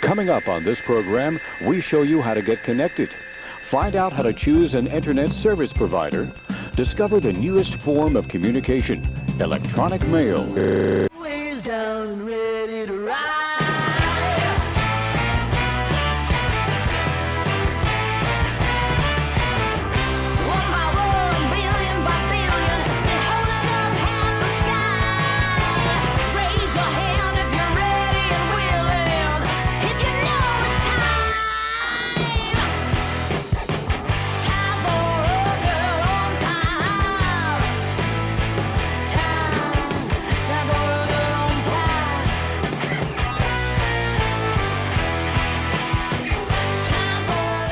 Coming up on this program, we show you how to get connected. Find out how to choose an internet service provider. Discover the newest form of communication, electronic mail. Ways down and ready to ride. One by one, billion by billion, and holding up half the sky. Raise your hand if you're ready and willing. If you know it's time. Time for a girl on time. Time for a girl on time. Time for a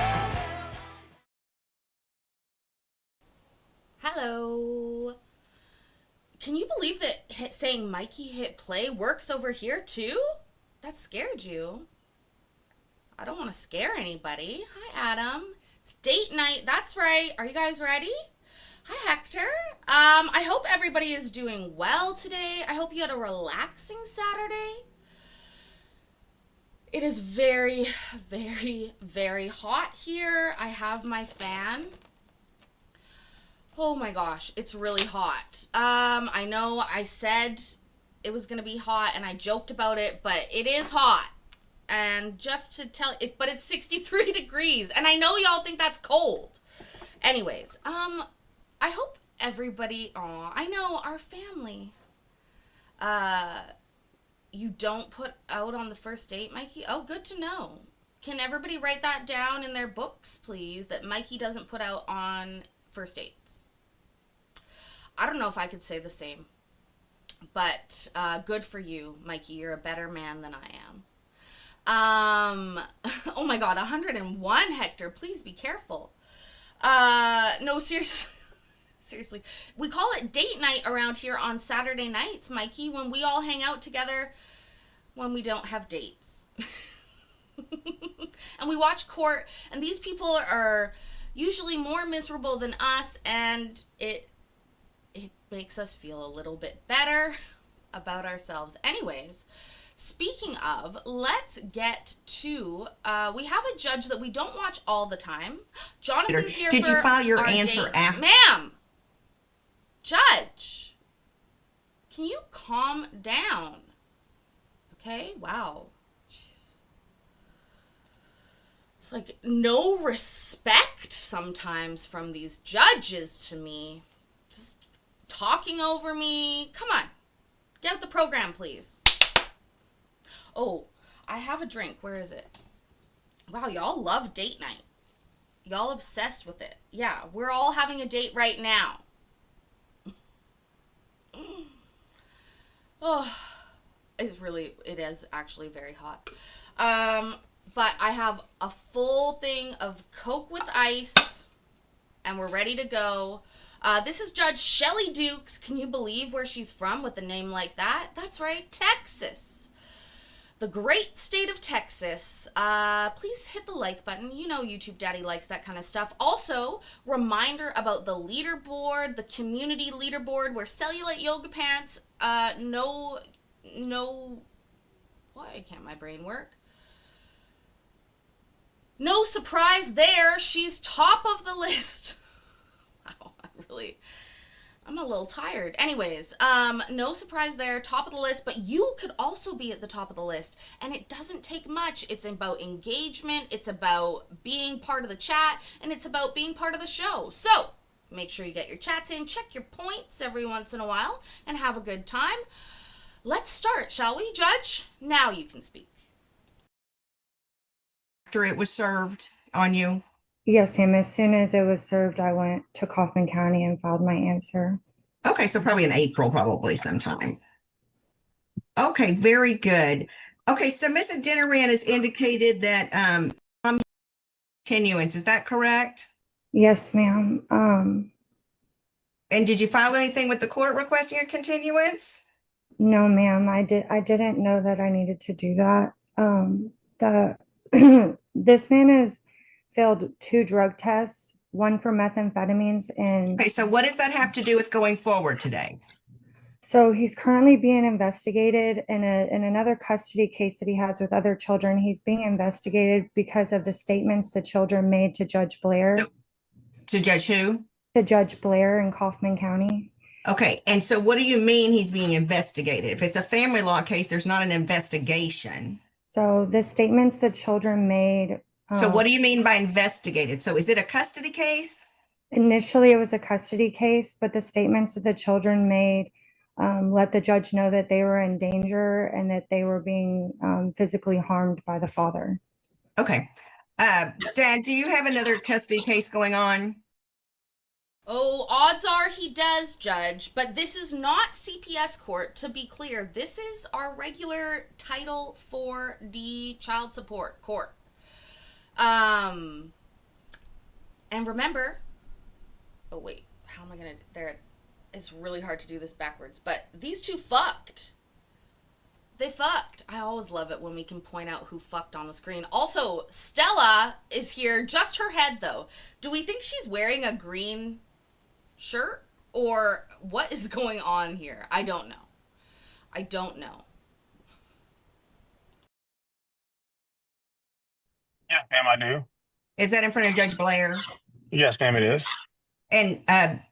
Hello. Can you believe that saying Mikey hit play works over here too? That scared you. I don't want to scare anybody. Hi, Adam. It's date night. That's right. Are you guys ready? Hi, Hector. I hope everybody is doing well today. I hope you had a relaxing Saturday. It is very, very, very hot here. I have my fan. Oh my gosh, it's really hot. I know I said it was gonna be hot and I joked about it, but it is hot. And just to tell it, but it's 63 degrees, and I know y'all think that's cold. Anyways, I hope everybody, I know our family. You don't put out on the first date, Mikey? Oh, good to know. Can everybody write that down in their books, please, that Mikey doesn't put out on first dates? I don't know if I could say the same, but good for you, Mikey. You're a better man than I am. Oh my God, 101, Hector. Please be careful. No, seriously. Seriously. We call it date night around here on Saturday nights, Mikey, when we all hang out together when we don't have dates. And we watch Court, and these people are usually more miserable than us, and it makes us feel a little bit better about ourselves. Anyways, speaking of, let's get to, we have a judge that we don't watch all the time. Jonathan's here. Did you file your answer after? Ma'am! Judge! Can you calm down? Okay, wow. Jeez. It's like no respect sometimes from these judges to me. Just talking over me. Come on. Get out the program, please. Oh, I have a drink. Where is it? Wow, y'all love date night. Y'all obsessed with it. Yeah, we're all having a date right now. Oh, it is actually very hot. But I have a full thing of Coke with ice, and we're ready to go. This is Judge Shelley Dukes. Can you believe where she's from with a name like that? That's right, Texas. The great state of Texas. Please hit the like button. You know YouTube Daddy likes that kind of stuff. Also, reminder about the leaderboard, the community leaderboard, where Cellulite Yoga Pants, why can't my brain work? No surprise there. She's top of the list. Wow, I'm a little tired. Anyways, no surprise there, top of the list, but you could also be at the top of the list, and it doesn't take much. It's about engagement, it's about being part of the chat, and it's about being part of the show. So, make sure you get your chats in, check your points every once in a while, and have a good time. Let's start, shall we, Judge? Now you can speak. After it was served on you? Yes, ma'am. As soon as it was served, I went to Kaufman County and filed my answer. Okay, so probably in April, probably sometime. Okay, very good. Okay, so Ms. Adeniran has indicated that continuance, is that correct? Yes, ma'am. And did you file anything with the court requesting a continuance? No, ma'am. I didn't know that I needed to do that. This man has failed 2 drug tests, one for methamphetamines and Okay, so what does that have to do with going forward today? So he's currently being investigated in another custody case that he has with other children. He's being investigated because of the statements the children made to Judge Blair, To judge who? to Judge Blair in Kaufman County. Okay, and so what do you mean he's being investigated? If it's a family law case, there's not an investigation. So the statements the children made, So what do you mean by investigated? So is it a custody case? initially it was a custody case, but the statements that the children made let the judge know that they were in danger and that they were being physically harmed by the father. Okay. Dad, do you have another custody case going on? Oh, odds are he does, Judge, but this is not CPS court, to be clear. This is our regular Title 4D child support court. And remember, oh wait, how am I gonna, there, it's really hard to do this backwards, but these two fucked. They fucked. I always love it when we can point out who fucked on the screen. Also, Stella is here, just her head though. Do we think she's wearing a green shirt? Or what is going on here? I don't know. I don't know. Yes, ma'am, I do. Is that in front of Judge Blair? Yes, ma'am, it is. And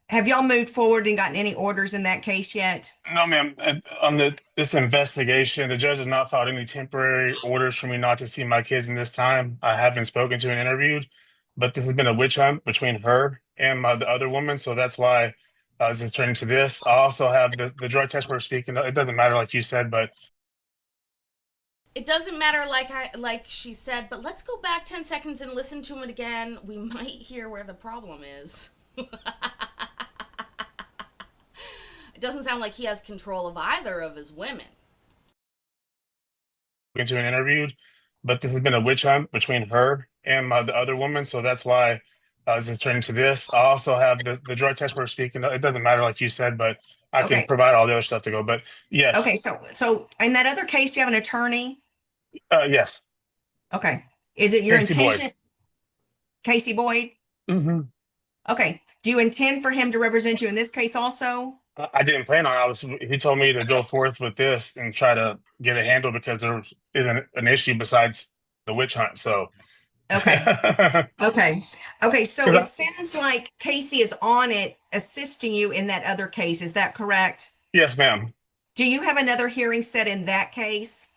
have y'all moved forward and gotten any orders in that case yet? No, ma'am. On this investigation, the judge has not filed any temporary orders for me not to see my kids in this time. I have been spoken to and interviewed, but this has been a witch hunt between her and the other woman, so that's why this is turning to this. I also have the drug test we're speaking of. It doesn't matter, like you said, but It doesn't matter like she said, but let's go back 10 seconds and listen to it again. We might hear where the problem is. It doesn't sound like he has control of either of his women. spoken to and interviewed, but this has been a witch hunt between her and the other woman, so that's why this is turning to this. I also have the drug test we're speaking of. It doesn't matter, like you said, but I Okay. can provide all the other stuff to go. But yes, Okay, so in that other case, do you have an attorney? yes. Okay. Is it your Casey Boyd. intention? Casey Boyd? Mhm. Okay. Do you intend for him to represent you in this case also? I didn't plan on it. He told me to go forth with this and try to get it handled because there isn't an issue besides the witch hunt. So Okay. Okay. Okay. So Because I- it sounds like Casey is on it, assisting you in that other case. Is that correct? Yes, ma'am. Do you have another hearing set in that case?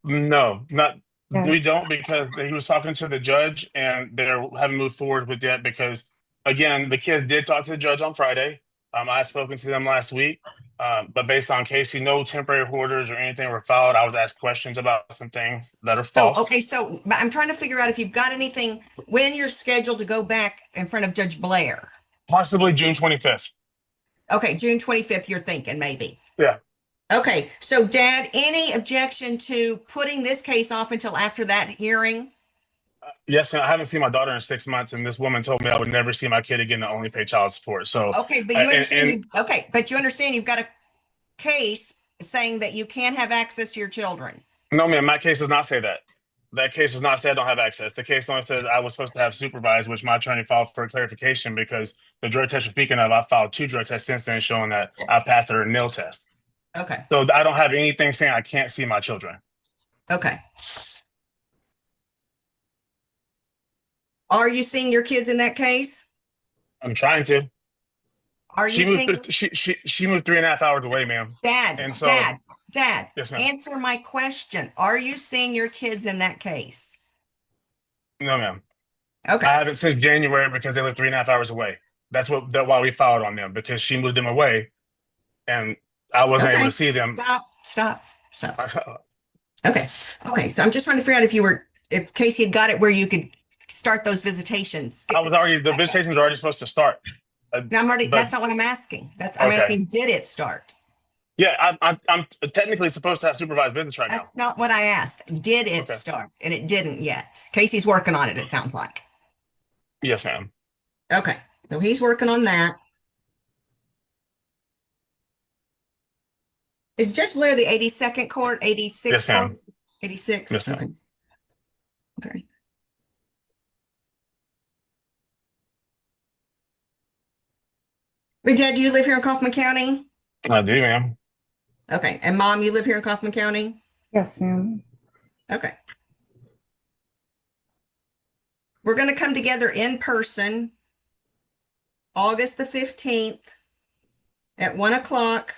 No, not we Yes. don't, because he was talking to the judge and they haven't moved forward with that because again, the kids did talk to the judge on Friday. I had spoken to them last week. But based on Casey, no temporary orders or anything were filed. I was asked questions about some things that are So, false. okay. So but I'm trying to figure out if you've got anything when you're scheduled to go back in front of Judge Blair. Possibly June 25th. Okay. June 25th, you're thinking maybe. Yeah. Okay. So, Dad, any objection to putting this case off until after that hearing? Yes, ma'am. I haven't seen my daughter in 6 months, and this woman told me I would never see my kid again to only pay child support. So Okay, but you and- understand. and- Okay, but you understand you've got a case saying that you can't have access to your children. no, ma'am, my case does not say that. That case does not say I don't have access. The case only says I was supposed to have supervised, which my attorney filed for clarification because the drug test you're speaking of, I filed 2 drug tests since then showing that I passed her nil test. Okay, So I don't have anything saying I can't see my children. okay. Are you seeing your kids in that case? I'm trying to. Are you She seeing moved. She moved 3.5 hours away, ma'am. Dad? and so- Dad, Yes, ma'am. answer my question. Are you seeing your kids in that case? No, ma'am. Okay, I haven't since January because they live 3.5 hours away. That's why we filed on them because she moved them away, and I wasn't able okay. to see them. Stop. Okay, okay. So I'm just trying to figure out if Casey had got it where you could start those visitations. The visitation was already supposed to start. No, I'm already. But- That's not what I'm asking. I'm Okay. asking, did it start? Yeah, I'm technically supposed to have supervised business right now. That's not what I asked. Did it Okay. start? And it didn't yet. Casey's working on it. It sounds like. Yes, ma'am. Okay, so he's working on that. Is Judge Blair the 82nd court, 86th Yes, ma'am. court? 86. Yes, ma'am. Okay. Okay. But Dad, do you live here in Kaufman County? I do, ma'am. Okay. And Mom, you live here in Kaufman County? Yes, ma'am. Okay. We're going to come together in person August the 15th at 1 o'clock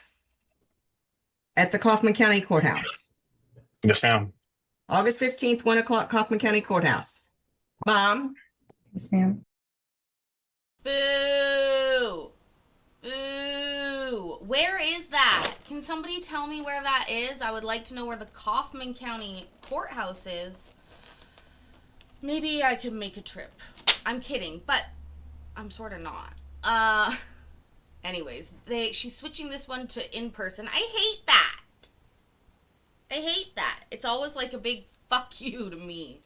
at the Kaufman County Courthouse. Yes, ma'am. August 15th, 1 o'clock, Kaufman County Courthouse. Mom, Yes, ma'am. Boo! Boo! Where is that? Can somebody tell me where that is? I would like to know where the Kaufman County Courthouse is. Maybe I could make a trip. I'm kidding, but I'm sort of not. Anyways, she's switching this one to in person. I hate that. I hate that. It's always like a big fuck you to me.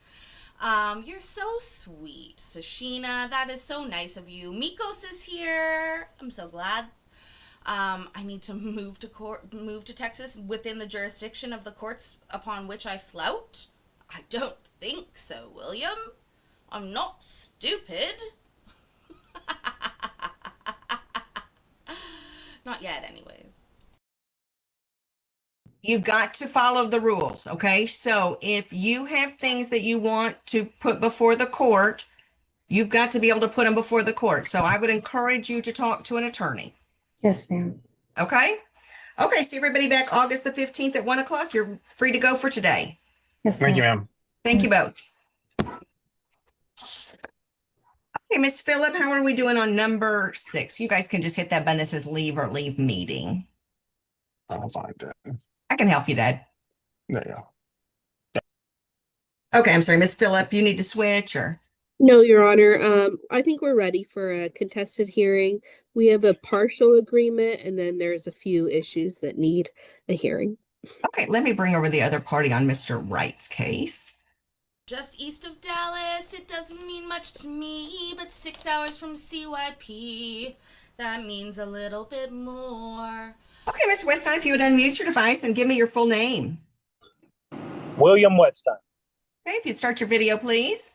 You're so sweet, Sashina. That is so nice of you. Mikos is here. I'm so glad. I need to move to Texas within the jurisdiction of the courts upon which I flout. I don't think so, William. I'm not stupid. Not yet, anyways. you've got to follow the rules, okay? So if you have things that you want to put before the court, you've got to be able to put them before the court. So I would encourage you to talk to an attorney, Yes, ma'am. okay? Okay, see everybody back August the 15th at 1 o'clock. You're free to go for today. Yes, Thank you, ma'am. ma'am. Thank you both. Okay, Miss Phillip, how are we doing on number 6? You guys can just hit that button that says leave or leave meeting. I'll find it. I can help you, Dad. There you go. Okay, I'm sorry, Miss Phillip, you need to switch or? No, Your Honor. I think we're ready for a contested hearing. We have a partial agreement, and then there's a few issues that need a hearing. Okay, let me bring over the other party on Mr. Wright's case. Just east of Dallas, it doesn't mean much to me, but 6 hours from CYP, that means a little bit more. Okay, Mr. Wetstein, if you would unmute your device and give me your full name. William Wetstein. Okay, if you'd start your video, please.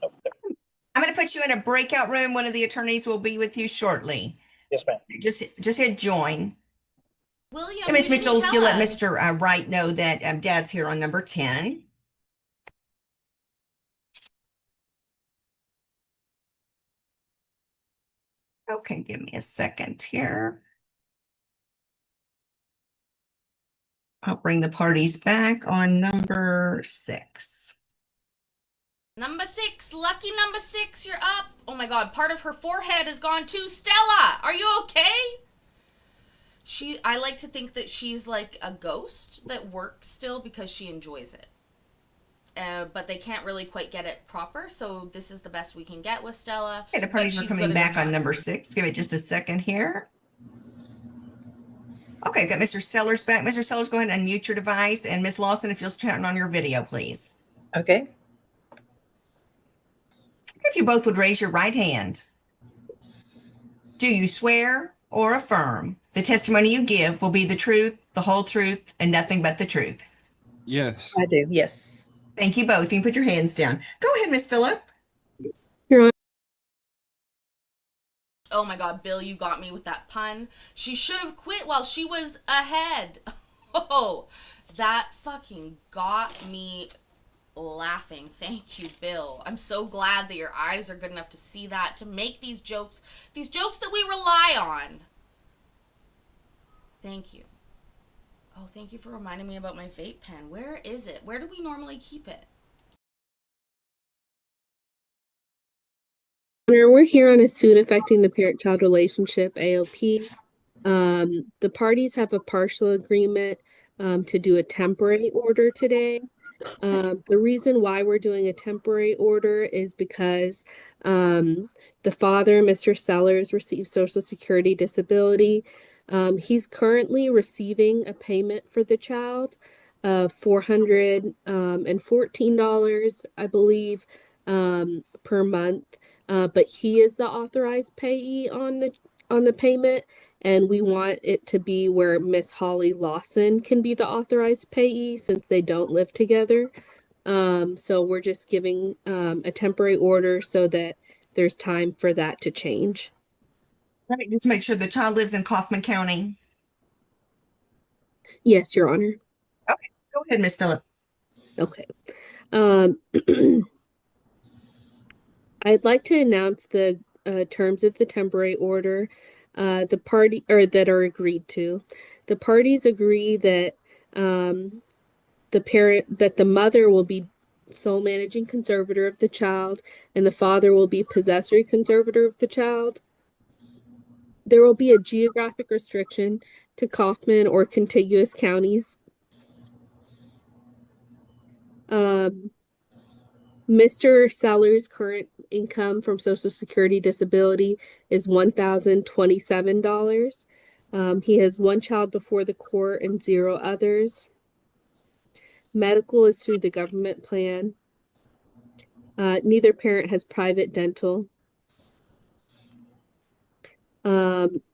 Okay. I'm going to put you in a breakout room. One of the attorneys will be with you shortly. Yes, ma'am. Just hit join. William, And Ms. you didn't Mitchell, if tell you let us. Mr. Wright know that Dad's here on number 10. Okay, give me a second here. I'll bring the parties back on number 6. Number 6, lucky number 6, you're up. Oh my god, part of her forehead is gone too. Stella, are you okay? I like to think that she's like a ghost that works still because she enjoys it. But they can't really quite get it proper, so this is the best we can get with Stella. Okay, the but parties are she's coming good back on enough. number 6. Give it just a second here. Okay, got Mr. Sellers back. Mr. Sellers, go ahead and unmute your device. And Ms. Lawson, if you'll turn on your video, please. Okay. If you both would raise your right hand. Do you swear or affirm the testimony you give will be the truth, the whole truth, and nothing but the truth? Yes. I do. Yes. Thank you both. You can put your hands down. Go ahead, Ms. Phillip. Your Honor. Oh my god, Bill, you got me with that pun. She should have quit while she was ahead. Oh, that fucking got me laughing. Thank you, Bill. I'm so glad that your eyes are good enough to see that, to make these jokes that we rely on. Thank you. Oh, thank you for reminding me about my vape pen. Where is it? Where do we normally keep it? Honor, we're here on a suit affecting the parent-child relationship, AOP. The parties have a partial agreement to do a temporary order today. The reason why we're doing a temporary order is because the father, Mr. Sellers, received Social Security disability. He's currently receiving a payment for the child of $414, I believe, per month. But he is the authorized payee on the payment, and we want it to be where Miss Holly Lawson can be the authorized payee since they don't live together. So we're just giving a temporary order so that there's time for that to change. Let me just make sure the child lives in Kaufman County. Yes, Your Honor. Go ahead, Miss Phillip. Okay. I'd like to announce the terms of the temporary order. The party or that are agreed to. The parties agree that the mother will be sole managing conservator of the child, and the father will be possessory conservator of the child. There will be a geographic restriction to Kaufman or contiguous counties. Mr. Sellers' current income from Social Security disability is $1,027. He has one child before the court and 0 others. Medical is through the government plan. Neither parent has private dental.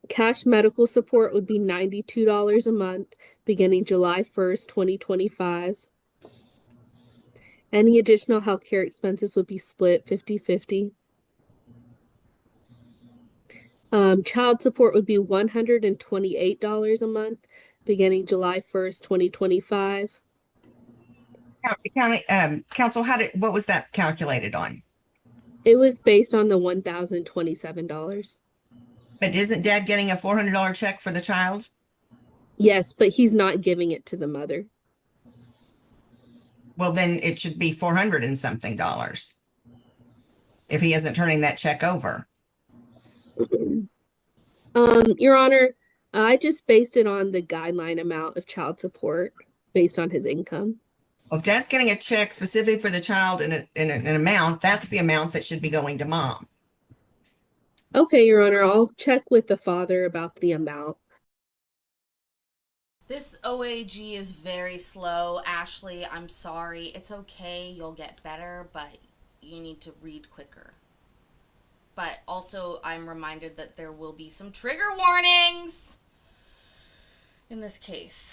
Cash medical support would be $92 a month beginning July 1st, 2025. Any additional healthcare expenses would be split 50-50. Child support would be $128 a month beginning July 1st, 2025. Council, what was that calculated on? It was based on the $1,027. But isn't dad getting a $400 check for the child? Yes, but he's not giving it to the mother. Well, then it should be 400 and something dollars if he isn't turning that check over. Your Honor, I just based it on the guideline amount of child support based on his income. Well, if dad's getting a check specific for the child in an amount, that's the amount that should be going to mom. Okay, Your Honor, I'll check with the father about the amount. This OAG is very slow. Ashley, I'm sorry. It's okay. You'll get better, but you need to read quicker. But also, I'm reminded that there will be some trigger warnings in this case.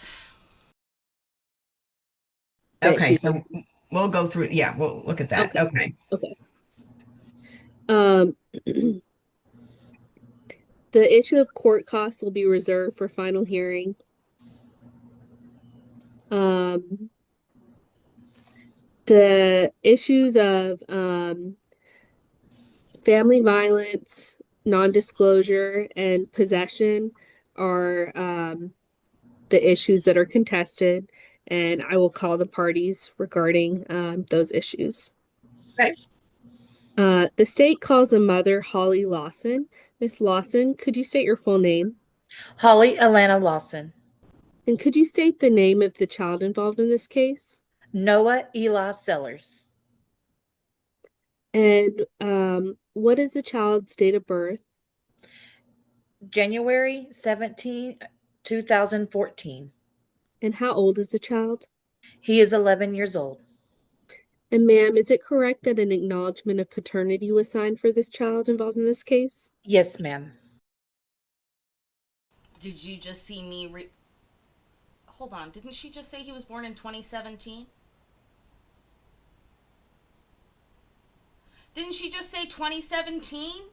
Okay, so we'll go through. Yeah, we'll look at that. Okay. The issue of court costs will be reserved for final hearing. The issues of family violence, non-disclosure, and possession are the issues that are contested, and I will call the parties regarding those issues. Okay. The state calls the mother Holly Lawson. Miss Lawson, could you state your full name? Holly Alana Lawson. And could you state the name of the child involved in this case? Noah Eli Sellers. And what is the child's date of birth? January 17, 2014. And how old is the child? He is 11 years old. And ma'am, is it correct that an acknowledgement of paternity was signed for this child involved in this case? Yes, ma'am. Did you just see me Hold on, didn't she just say he was born in 2017? Didn't she just say 2017?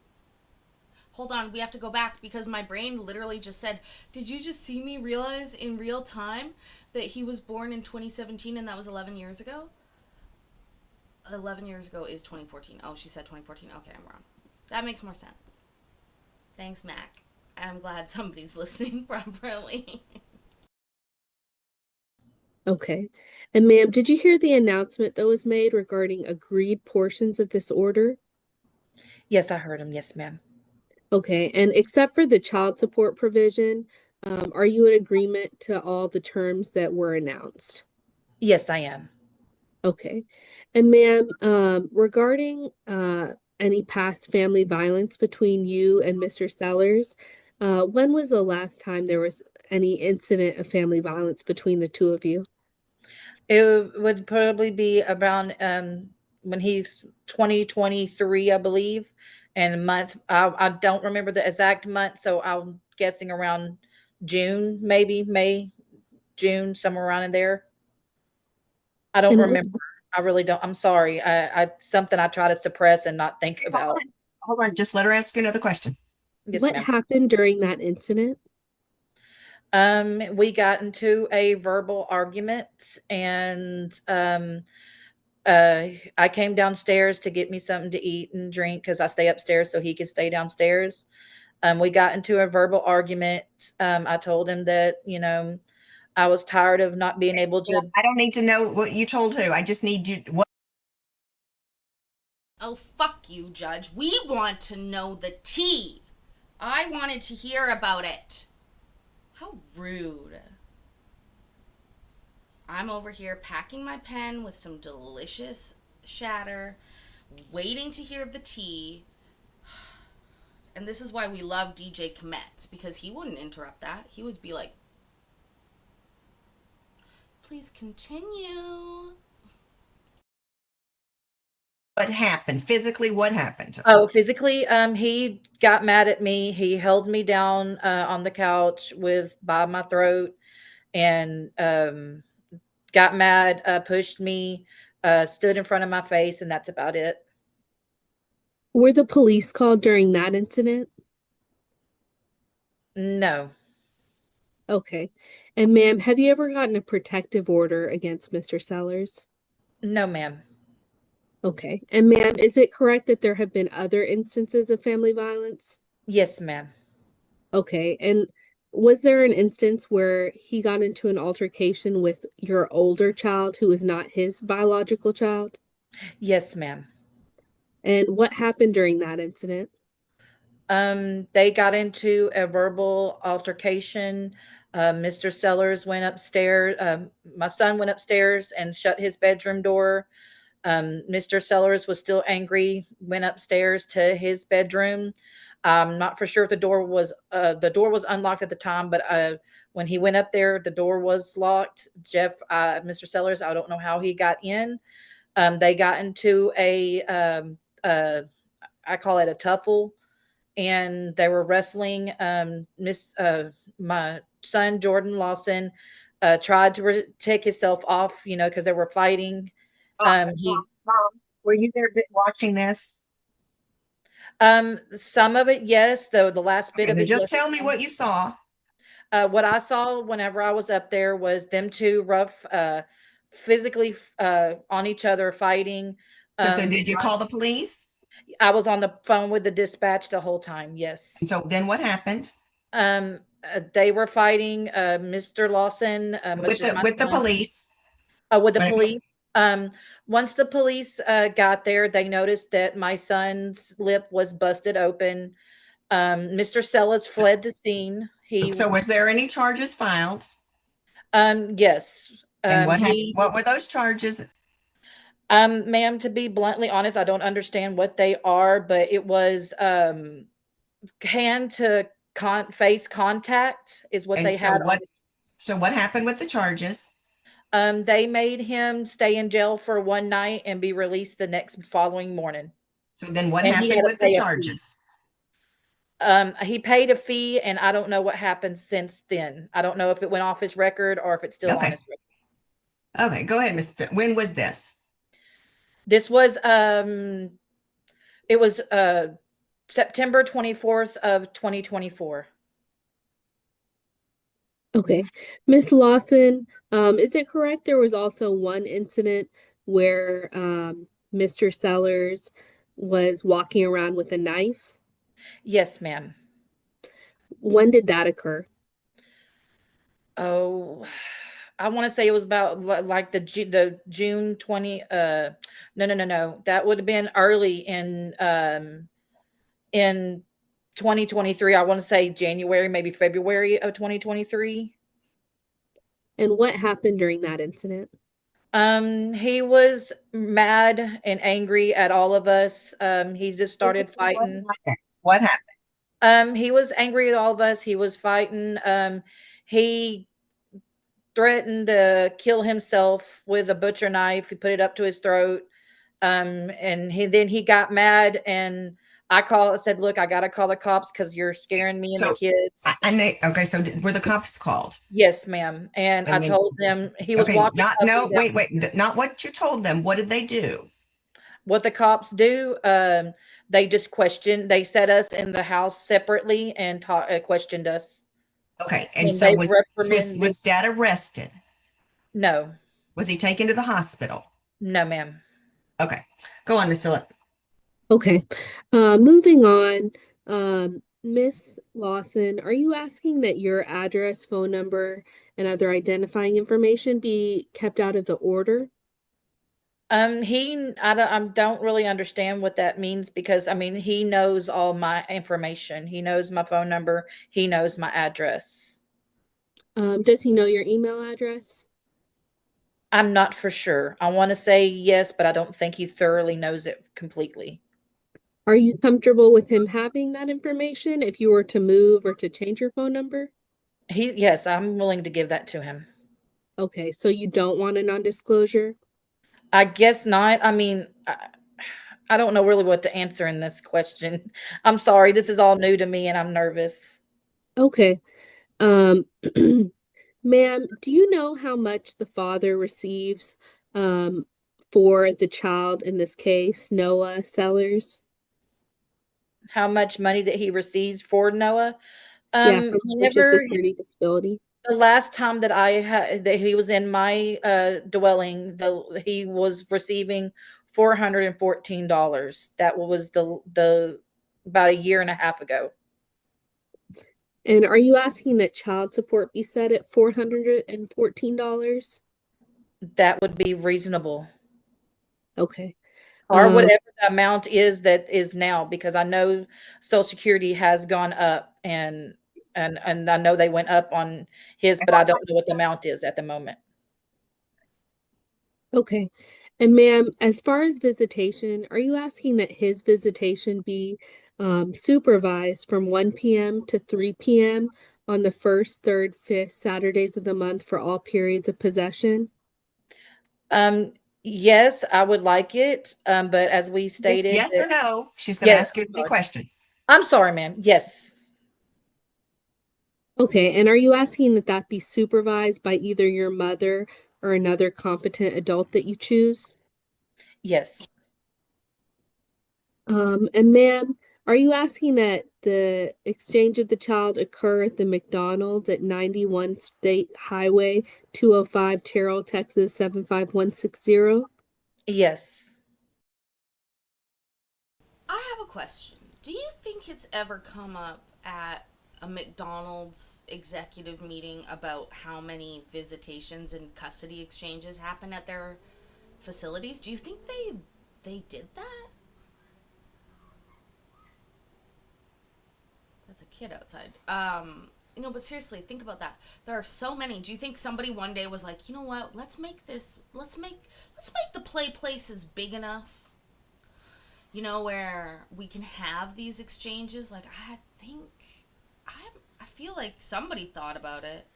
Hold on, we have to go back because my brain literally just said, did you just see me realize in real time that he was born in 2017 and that was 11 years ago? 11 years ago is 2014. Oh, she said 2014. Okay, I'm wrong. That makes more sense. Thanks, Mac. I'm glad somebody's listening properly. Okay. And ma'am, did you hear the announcement that was made regarding agreed portions of this order? Yes, I heard him. Yes, ma'am. Okay. And except for the child support provision, are you in agreement to all the terms that were announced? Yes, I am. Okay. And ma'am, regarding any past family violence between you and Mr. Sellers, when was the last time there was any incident of family violence between the two of you? It would probably be around when he's 2023, I believe, and a month. I don't remember the exact month, so I'm guessing around June, maybe May, June, somewhere around in there. I don't remember. I really don't. I'm sorry. I something I try to suppress and not think about. Hold on. Just let her ask you another question. Yes, What ma'am. happened during that incident? We got into a verbal argument, and I came downstairs to get me something to eat and drink because I stay upstairs so he could stay downstairs. We got into a verbal argument. I told him that, I was tired of not being able to. I don't need to know what you told who. I just need you. What? Oh, fuck you, Judge. We want to know the tea. I wanted to hear about it. How rude. I'm over here packing my pen with some delicious shatter, waiting to hear the tea. And this is why we love DJ Komet, because he wouldn't interrupt that. He would be like, please continue. What happened physically? What happened? Oh, physically, he got mad at me. He held me down on the couch by my throat, and got mad, pushed me, stood in front of my face, and that's about it. Were the police called during that incident? No. Okay. And ma'am, have you ever gotten a protective order against Mr. Sellers? No, ma'am. Okay. And ma'am, is it correct that there have been other instances of family violence? Yes, ma'am. Okay. And was there an instance where he got into an altercation with your older child who is not his biological child? Yes, ma'am. And what happened during that incident? They got into a verbal altercation. Mr. Sellers went upstairs. My son went upstairs and shut his bedroom door. Mr. Sellers was still angry, went upstairs to his bedroom. I'm not for sure if the door was unlocked at the time, but when he went up there, the door was locked. Mr. Sellers, I don't know how he got in. They got into I call it a tuffle, and they were wrestling. My son, Jordan Lawson, tried to take himself off, because they were fighting. Mom, were you there watching this? Some of it, yes, though the last bit of it. Just tell me what you saw. What I saw whenever I was up there was them two physically on each other fighting. So did you call the police? I was on the phone with the dispatch the whole time. Yes. And so then what happened? They were fighting. Mr. Lawson with the police. With the police. Once the police got there, they noticed that my son's lip was busted open. Mr. Sellers fled the scene. So was there any charges filed? Yes. And what happened? What were those charges? Ma'am, to be bluntly honest, I don't understand what they are, but it was hand to face contact is what they had. So what happened with the charges? They made him stay in jail for one night and be released the following morning. So then what happened with the charges? He paid a fee, and I don't know what happened since then. I don't know if it went off his record or if it's still on his record. Okay, go ahead, Ms. When was this? This was it was September 24th of 2024. Okay. Miss Lawson, is it correct there was also one incident where Mr. Sellers was walking around with a knife? Yes, ma'am. When did that occur? Oh, I want to say it was about like the June 20. No. That would have been early in 2023. I want to say January, maybe February of 2023. And what happened during that incident? He was mad and angry at all of us. He just started fighting. What happened? He was angry at all of us. He was fighting. He threatened to kill himself with a butcher knife. He put it up to his throat. And he got mad, and I said, look, I got to call the cops because you're scaring me and the kids. Okay. So were the cops called? Yes, ma'am. And I told them he was walking. Wait, not what you told them. What did they do? what the cops do, they just they set us in the house separately and questioned us. Okay, and And so they was reprimanded. Dad arrested? No, Was he taken to the hospital? no, ma'am. Okay, go on, Miss Phillip. Okay. Moving on. Miss Lawson, are you asking that your address, phone number, and other identifying information be kept out of the order? I don't really understand what that means because I mean, he knows all my information. He knows my phone number. He knows my address. Does he know your email address? I'm not for sure. I want to say yes, but I don't think he thoroughly knows it completely. Are you comfortable with him having that information if you were to move or to change your phone number? Yes, I'm willing to give that to him. Okay, so you don't want a non-disclosure? I guess not. I mean, I don't know really what to answer in this question. I'm sorry. This is all new to me and I'm nervous. Okay. Ma'am, do you know how much the father receives for the child in this case, Noah Sellers? How much money that he receives for Noah? Yeah, from Social Whenever Security disability. the last time that I had that he was in my dwelling, he was receiving $414. That was the about a year and a half ago. And are you asking that child support be set at $414? That would be reasonable. Okay. Or whatever the amount is that is now, because I know Social Security has gone up and I know they went up on his, but I don't know what the amount is at the moment. Okay. And ma'am, as far as visitation, are you asking that his visitation be supervised from 1 p.m. to 3 p.m. on the first, third, fifth Saturdays of the month for all periods of possession? Yes, I would like it. But as we stated, Yes or no? She's going to Yes, ask you the sorry. question. I'm sorry, ma'am. Yes. Okay, and are you asking that that be supervised by either your mother or another competent adult that you choose? Yes. And ma'am, are you asking that the exchange of the child occur at the McDonald's at 91 State Highway 205, Terrell, Texas 75160? Yes. I have a question. Do you think it's ever come up at a McDonald's executive meeting about how many visitations and custody exchanges happen at their facilities? Do you think they did that? That's a kid outside. No, but seriously, think about that. There are so many. Do you think somebody one day was like, you know what? Let's make the play places big enough, you know, where we can have these exchanges. Like, I feel like somebody thought about it.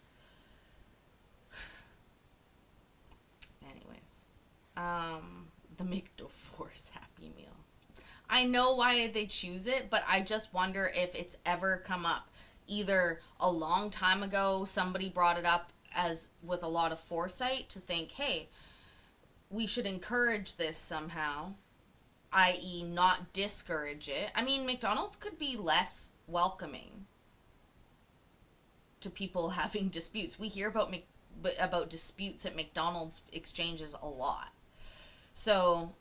Anyways, the McDivorce Happy Meal. I know why they choose it, but I just wonder if it's ever come up. Either a long time ago, somebody brought it up as with a lot of foresight to think, hey, we should encourage this somehow, i.e. not discourage it. I mean, McDonald's could be less welcoming to people having disputes. We hear about disputes at McDonald's exchanges a lot. So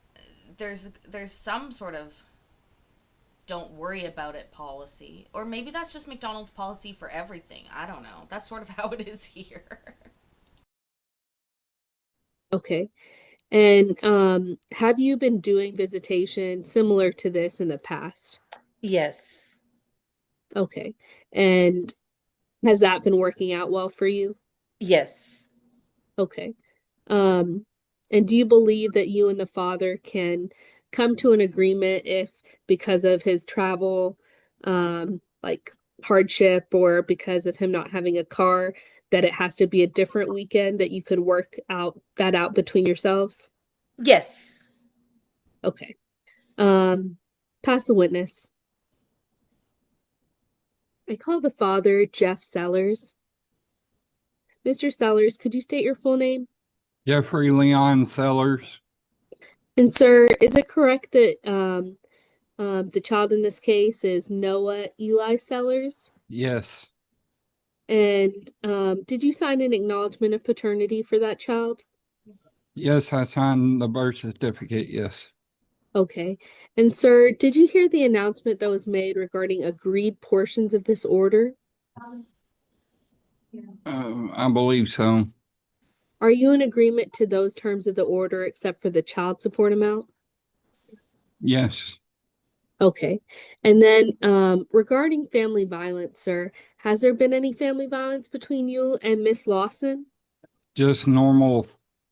there's some sort of don't worry about it policy. Or maybe that's just McDonald's policy for everything. I don't know. That's sort of how it is here. Okay. And have you been doing visitation similar to this in the past? Yes. Okay. And has that been working out well for you? Yes. Okay. And do you believe that you and the father can come to an agreement if because of his travel, like hardship or because of him not having a car, that it has to be a different weekend that you could work out between yourselves? Yes. Okay. Pass the witness. I call the father Jeff Sellers. Mr. Sellers, could you state your full name? Jeffrey Leon Sellers. And sir, is it correct that the child in this case is Noah Eli Sellers? Yes. And did you sign an acknowledgement of paternity for that child? Yes, I signed the birth certificate. Yes. Okay. And sir, did you hear the announcement that was made regarding agreed portions of this order? I believe so. Are you in agreement to those terms of the order except for the child support amount? Yes. Okay. And then regarding family violence, sir, has there been any family violence between you and Miss Lawson? Just normal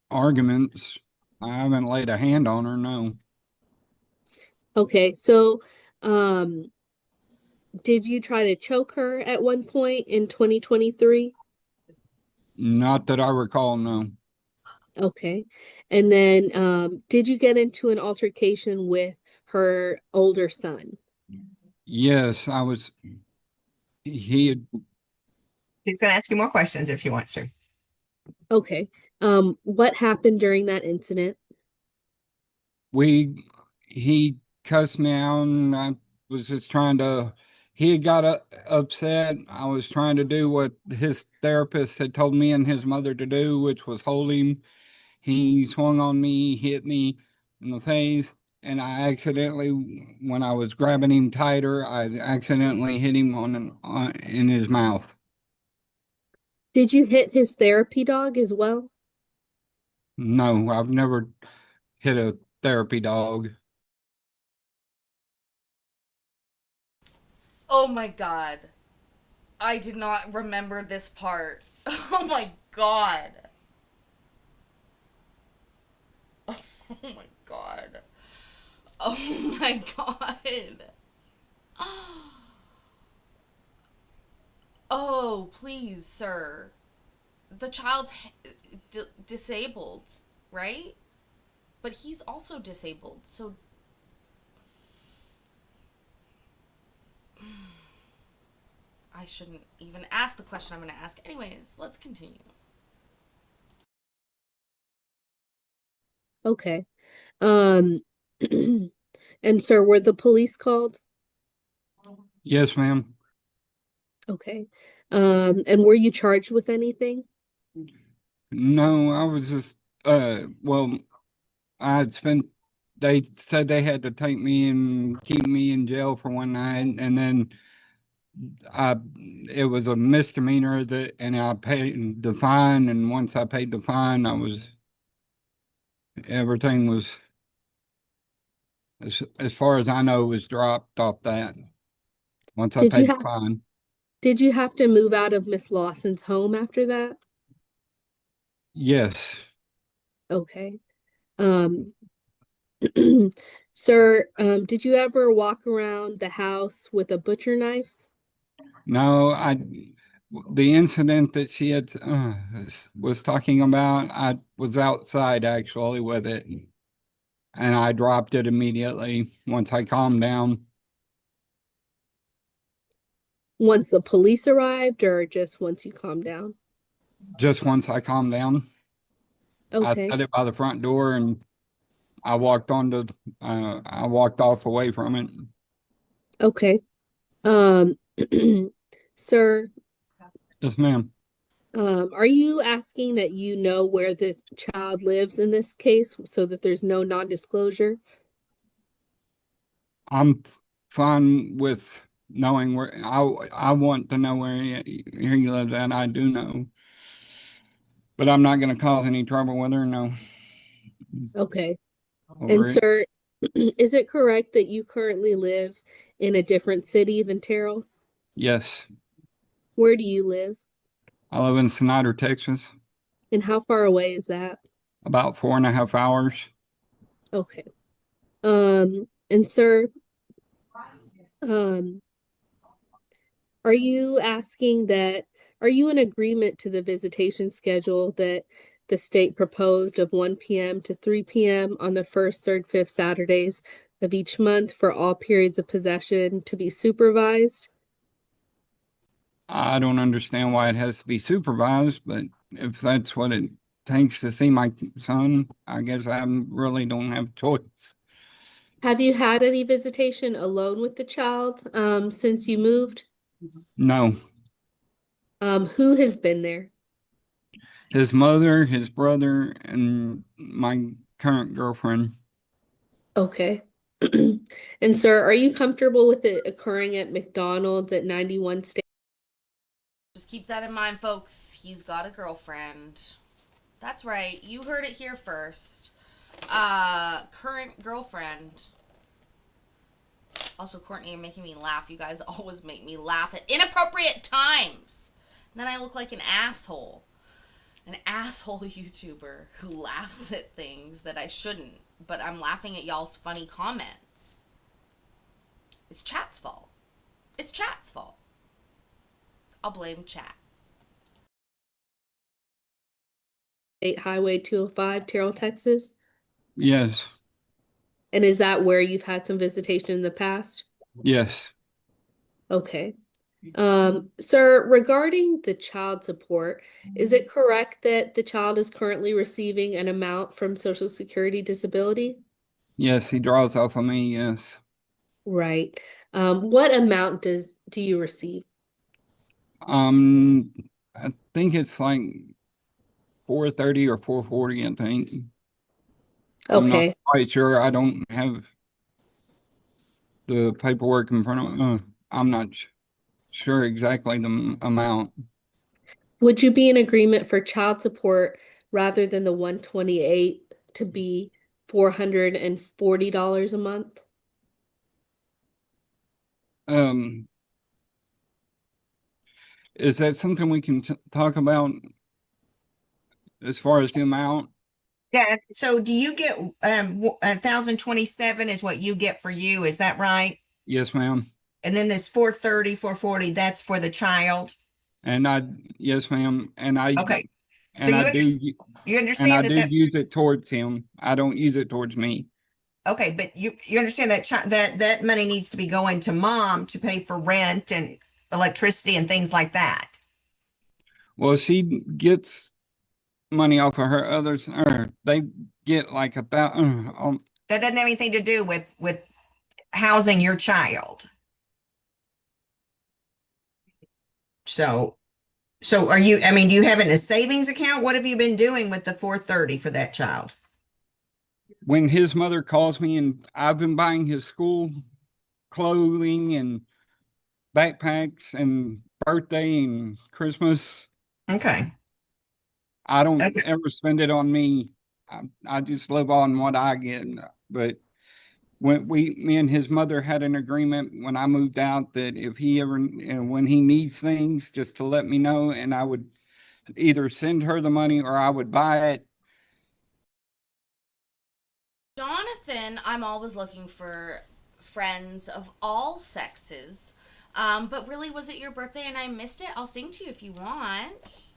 arguments. I haven't laid a hand on her, no. Okay, so did you try to choke her at one point in 2023? Not that I recall, no. Okay. And then did you get into an altercation with her older son? Yes, I was. He had, He's going to ask you more questions if you want to. Okay. What happened during that incident? he cussed me out, and I was just trying to. He had got upset. I was trying to do what his therapist had told me and his mother to do, which was hold him. He swung on me, hit me in the face, and I accidentally, when I was grabbing him tighter, I accidentally hit him in his mouth. Did you hit his therapy dog as well? No, I've never hit a therapy dog. Oh my god. I did not remember this part. Oh my god. Oh my god. Oh my god. Oh, please, sir. The child's disabled, right? But he's also disabled, so I shouldn't even ask the question I'm going to ask. Anyways, let's continue. Okay. And sir, were the police called? Yes, ma'am. Okay. And were you charged with anything? No, I was just, well, I'd spent, they said they had to take me and keep me in jail for one night, and then it was a misdemeanor and I paid the fine, and once I paid the fine, everything was, as far as I know, was dropped off that. Once I paid the fine. Did you have to move out of Miss Lawson's home after that? Yes. Okay. Sir, did you ever walk around the house with a butcher knife? No, the incident that she had was talking about, I was outside actually with it, and I dropped it immediately once I calmed down. Once the police arrived, or just once you calmed down? Just once I calmed down. Okay. I set it by the front door, and I walked off away from it. Okay. Sir, Yes, ma'am. are you asking that you know where the child lives in this case so that there's no non-disclosure? I'm fine with knowing where. I want to know where he lives, and I do know, but I'm not going to cause any trouble with her. No. Okay. Over And it. sir, is it correct that you currently live in a different city than Terrell? Yes. Where do you live? I live in Snyder, Texas. And how far away is that? About 4.5 hours. Okay. And sir, are you in agreement to the visitation schedule that the state proposed of 1 p.m. to 3 p.m. on the first, third, fifth Saturdays of each month for all periods of possession to be supervised? I don't understand why it has to be supervised, but if that's what it takes to see my son, I guess I really don't have a choice. Have you had any visitation alone with the child since you moved? No, Who has been there? his mother, his brother, and my current girlfriend. Okay. And sir, are you comfortable with it occurring at McDonald's at 91 State? Just keep that in mind, folks. He's got a girlfriend. That's right. You heard it here first. Current girlfriend. Also, Courtney, you're making me laugh. You guys always make me laugh at inappropriate times. And then I look like an asshole. An asshole YouTuber who laughs at things that I shouldn't. But I'm laughing at y'all's funny comments. It's chat's fault. It's chat's fault. I'll blame chat. State Highway 205, Terrell, Texas? Yes, And is that where you've had some visitation in the past? yes, Okay. Sir, regarding the child support, is it correct that the child is currently receiving an amount from Social Security Disability? yes, he draws off of me, yes. Right. What amount do you receive? I think it's like 430 or 440, I think. I'm not Okay. quite sure. I don't have the paperwork in front of me. I'm not sure exactly the amount. Would you be in agreement for child support rather than the 128 to be $440 a month? Is that something we can talk about as far as the amount? Yeah. So do you get 1,027 is what you get for you? Is that right? Yes, ma'am. And then this 430, 440, that's for the child. Yes, ma'am. Okay. So And you I do, you and I understand that do that's use it towards him. I don't use it towards me. okay, but you understand that that money needs to be going to mom to pay for rent and electricity and things like that. Well, she gets money off of her others, or they get like That doesn't have anything to do with housing your child. So are you, I mean, do you have it in a savings account? What have you been doing with the 430 for that child? when his mother calls me, and I've been buying his school clothing and backpacks and birthday and Christmas. Okay. I don't Okay. ever spend it on me. I just live on what I get. But me and his mother had an agreement when I moved out that if he ever, when he needs things, just to let me know, and I would either send her the money or I would buy it. Jonathan, I'm always looking for friends of all sexes. But really, was it your birthday and I missed it? I'll sing to you if you want.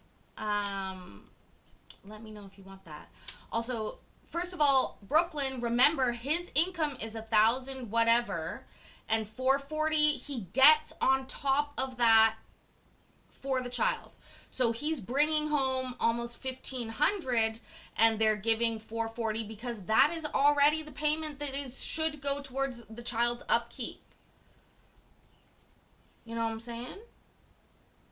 Let me know if you want that. Also, first of all, Brooklyn, remember his income is 1,000 whatever, and 440 he gets on top of that for the child. So he's bringing home almost 1,500, and they're giving 440 because that is already the payment that should go towards the child's upkeep. You know what I'm saying?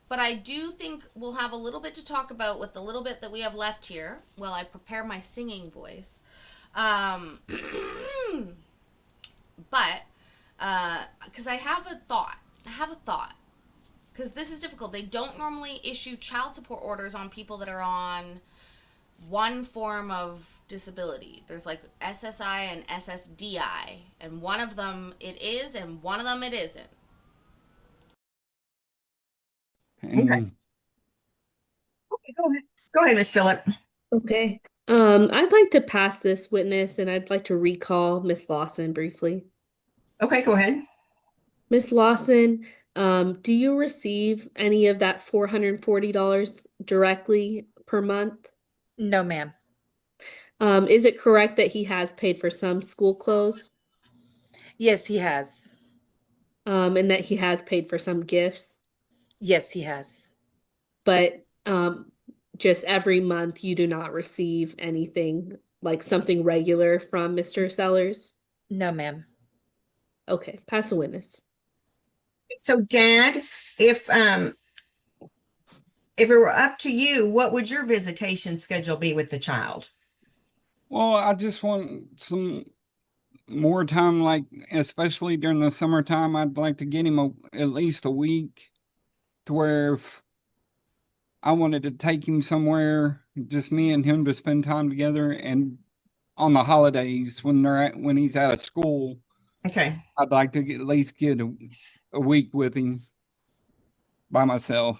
But I do think we'll have a little bit to talk about with the little bit that we have left here while I prepare my singing voice. But, because I have a thought. Because this is difficult. They don't normally issue child support orders on people that are on one form of disability. There's like SSI and SSDI. And one of them it is, and one of them it isn't. And Okay, go ahead, Miss Phillip. Okay. I'd like to pass this witness and I'd like to recall Miss Lawson briefly. Okay, go ahead. Miss Lawson, do you receive any of that $440 directly per month? No, ma'am. Is it correct that he has paid for some school clothes? Yes, he has. And that he has paid for some gifts? Yes, he has. But just every month you do not receive anything like something regular from Mr. Sellers? No, ma'am. Okay, pass a witness. So Dad, if it were up to you, what would your visitation schedule be with the child? Well, I just want some more time, like especially during the summertime. I'd like to get him at least a week, to where if I wanted to take him somewhere, just me and him to spend time together, and on the holidays when he's out of school, Okay. I'd like to at least get a week with him by myself.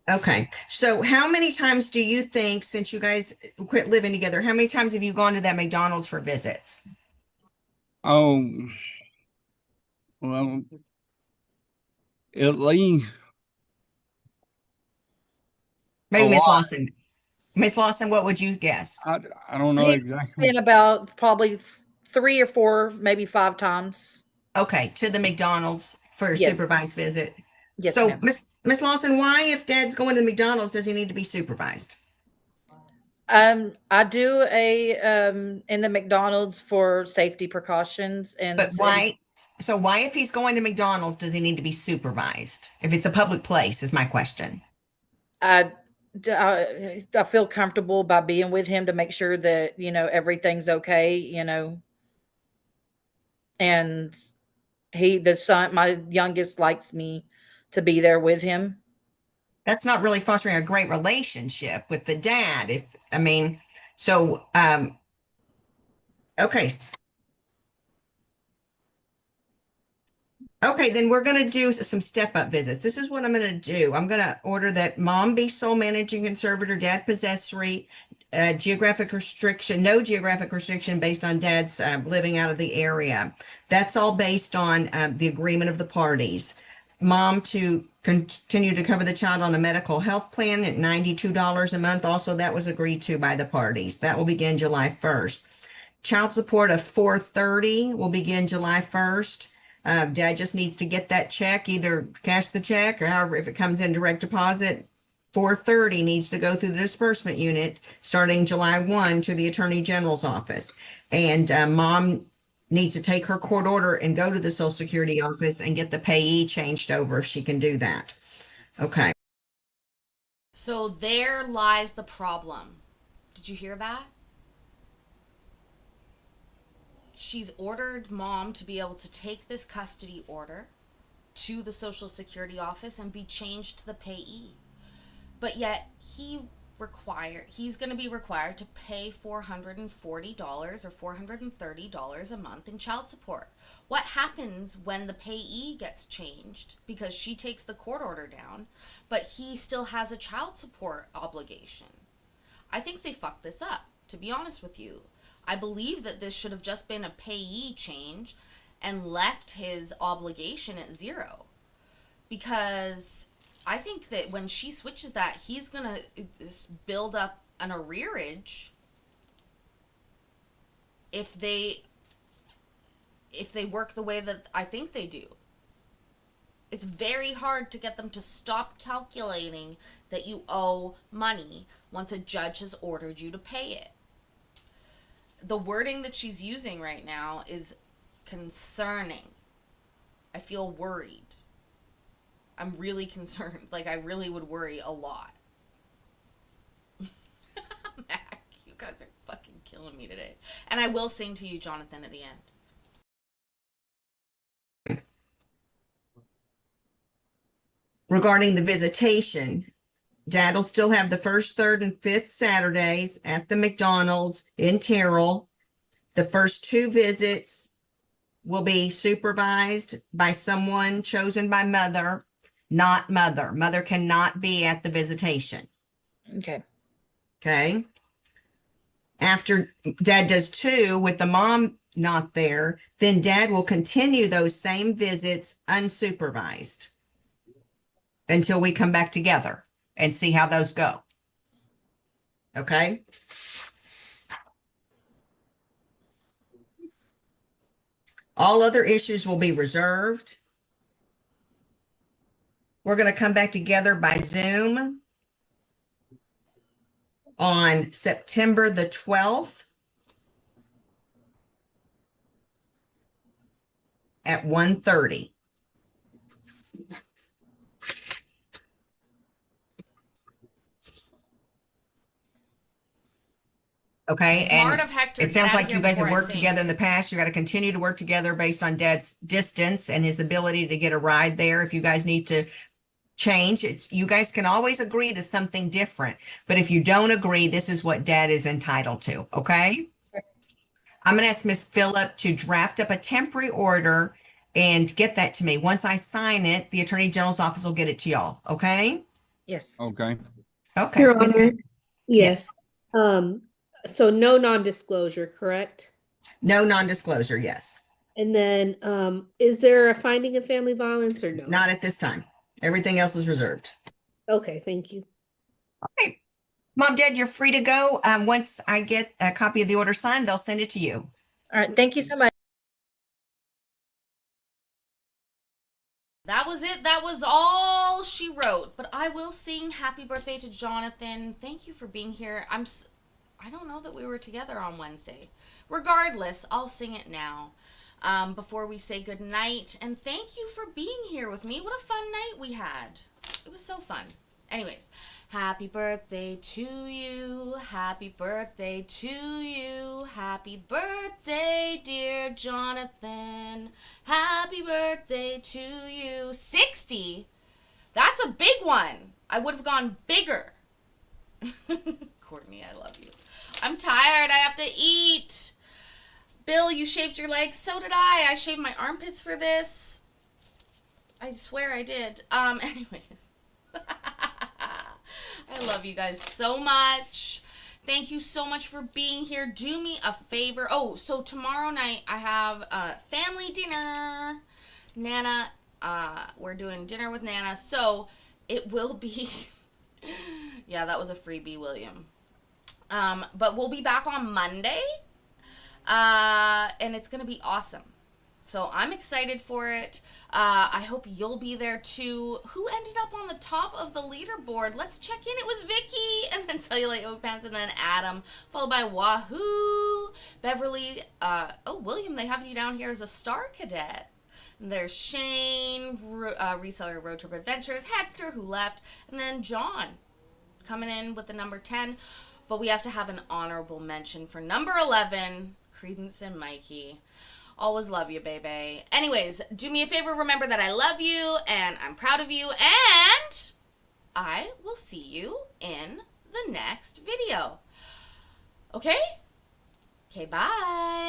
Okay. So how many times do you think, since you guys quit living together, how many times have you gone to that McDonald's for visits? Oh, well, at least Maybe a Miss lot. Lawson. Miss Lawson, what would you guess? I don't know He's exactly. been about probably 3 or 4, maybe 5 times. Okay, to the McDonald's for a Yes. supervised visit. Yes, So ma'am. Miss Lawson, why, if Dad's going to McDonald's, does he need to be supervised? I do in the McDonald's for safety precautions and But why? So why, if he's going to McDonald's, does he need to be supervised? If it's a public place, is my question. I feel comfortable by being with him to make sure that, everything's okay, and my youngest likes me to be there with him. That's not really fostering a great relationship with the dad. Okay. Okay, then we're going to do some step-up visits. This is what I'm going to do. I'm going to order that mom be sole managing conservator, dad possessory, no geographic restriction based on dad's living out of the area. That's all based on the agreement of the parties. Mom to continue to cover the child on a medical health plan at $92 a month. Also, that was agreed to by the parties. That will begin July 1st. Child support of $430 will begin July 1st. Dad just needs to get that check, either cash the check or however, if it comes in direct deposit, $430 needs to go through the disbursement unit starting July 1 to the Attorney General's office. And mom needs to take her court order and go to the Social Security office and get the payee changed over if she can do that. Okay. So there lies the problem. Did you hear that? She's ordered mom to be able to take this custody order to the Social Security office and be changed to the payee. But yet he's going to be required to pay $440 or $430 a month in child support. What happens when the payee gets changed because she takes the court order down, but he still has a child support obligation? I think they fucked this up, to be honest with you. I believe that this should have just been a payee change and left his obligation at 0. Because I think that when she switches that, he's going to build up an arrearage if they work the way that I think they do. It's very hard to get them to stop calculating that you owe money once a judge has ordered you to pay it. The wording that she's using right now is concerning. I feel worried. I'm really concerned. Like, I really would worry a lot. Mac, you guys are fucking killing me today. And I will sing to you, Jonathan, at the end. Regarding the visitation, Dad will still have the 1st, 3rd, and 5th Saturdays at the McDonald's in Terrell. The first 2 visits will be supervised by someone chosen by mother, not mother. Mother cannot be at the visitation. Okay. Okay. After Dad does 2 with the mom not there, then Dad will continue those same visits unsupervised until we come back together and see how those go. Okay. All other issues will be reserved. We're going to come back together by Zoom. on September the 12th at 1:30. Okay, Smart and of Hector. it Get sounds out of like here you guys have before I worked sing. together in the past. You got to continue to work together based on Dad's distance and his ability to get a ride there. If you guys need to change, you guys can always agree to something different. But if you don't agree, this is what Dad is entitled to. Okay. I'm going to ask Miss Phillip to draft up a temporary order and get that to me. Once I sign it, the Attorney General's office will get it to y'all. Okay. Yes. Okay. Okay. Your Miss- Honor. Yes. So no non-disclosure, correct? No non-disclosure. Yes. And then, is there a finding of family violence or no? Not at this time. Everything else is reserved. Okay, thank you. Okay. Mom, Dad, you're free to go. Once I get a copy of the order signed, they'll send it to you. All right. Thank you so much. That was it. That was all she wrote. But I will sing happy birthday to Jonathan. Thank you for being here. I don't know that we were together on Wednesday. Regardless, I'll sing it now before we say goodnight. And thank you for being here with me. What a fun night we had. It was so fun. Anyways, happy birthday to you. Happy birthday to you. Happy birthday, dear Jonathan. Happy birthday to you. 60? That's a big one. I would have gone bigger. Courtney, I love you. I'm tired. I have to eat. Bill, you shaved your legs. So did I. I shaved my armpits for this. I swear I did. Anyways. I love you guys so much. Thank you so much for being here. Do me a favor. Oh, so tomorrow night I have family dinner. Nana, we're doing dinner with Nana. So it will be, yeah, that was a freebie, William. But we'll be back on Monday. And it's going to be awesome. So I'm excited for it. I hope you'll be there too. Who ended up on the top of the leaderboard? Let's check in. It was Vicky, and then Cellulite Yoga Pants, and then Adam, followed by Wahoo, Beverly. William, they have you down here as a star cadet. And there's Shane, Reseller Road Trip Adventures, Hector, who left, and then John coming in with the number 10. But we have to have an honorable mention for number 11, Credence and Mikey. Always love you, baby. Anyways, do me a favor. Remember that I love you and I'm proud of you. And I will see you in the next video. Okay? Okay, bye.